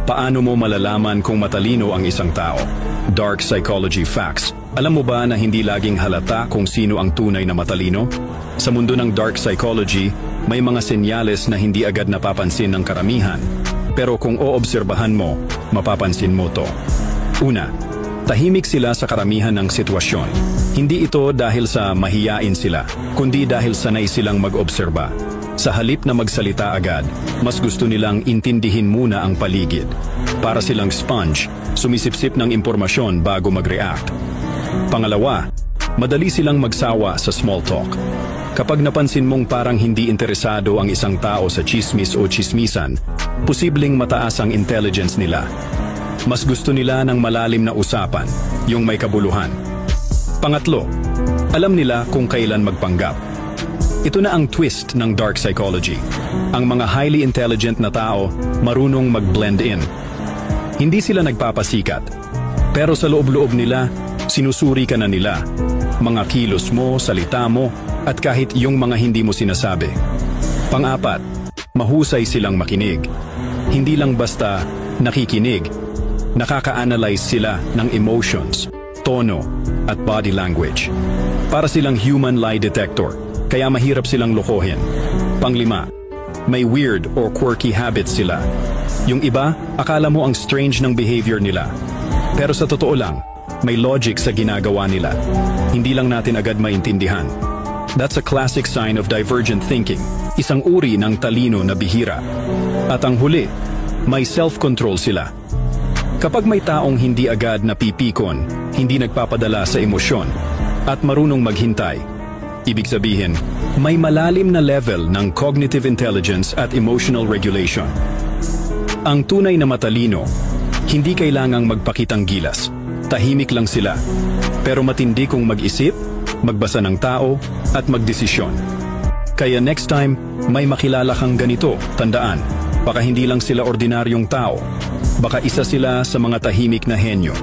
Paano mo malalaman kung matalino ang isang tao? Dark Psychology Facts. Alam mo ba na hindi laging halata kung sino ang tunay na matalino? Sa mundo ng dark psychology, may mga senyales na hindi agad napapansin ng karamihan. Pero kung oobserbahan mo, mapapansin mo to. Una, tahimik sila sa karamihan ng sitwasyon. Hindi ito dahil sa mahiyain sila, kundi dahil sanay silang mag-obserba. Sa halip na magsalita agad, mas gusto nilang intindihin muna ang paligid. Para silang sponge, sumisipsip ng impormasyon bago mag-react. Pangalawa, madali silang magsawa sa small talk. Kapag napansin mong parang hindi interesado ang isang tao sa chismis o chismisan, posibleng mataas ang intelligence nila. Mas gusto nila ng malalim na usapan, yung may kabuluhan. Pangatlo, alam nila kung kailan magpanggap. Ito na ang twist ng dark psychology. Ang mga highly intelligent na tao marunong mag-blend in. Hindi sila nagpapasikat. Pero sa loob-loob nila, sinusuri ka na nila. Mga kilos mo, salita mo, at kahit yung mga hindi mo sinasabi. Pang-apat, mahusay silang makinig. Hindi lang basta nakikinig. Nakaka-analyze sila ng emotions, tono, at body language. Para silang human lie detector. Kaya mahirap silang lokohin. Panglima, may weird or quirky habits sila. Yung iba, akala mo ang strange ng behavior nila. Pero sa totoo lang, may logic sa ginagawa nila. Hindi lang natin agad maintindihan. That's a classic sign of divergent thinking, isang uri ng talino na bihira. At ang huli, may self-control sila. Kapag may taong hindi agad napipikon, hindi nagpapadala sa emosyon, at marunong maghintay, ibig sabihin, may malalim na level ng cognitive intelligence at emotional regulation. Ang tunay na matalino, hindi kailangang magpakitang gilas. Tahimik lang sila. Pero matindi kung mag-isip, magbasa ng tao, at magdesisyon. Kaya next time, may makilala kang ganito, tandaan, baka hindi lang sila ordinaryong tao. Baka isa sila sa mga tahimik na henyo.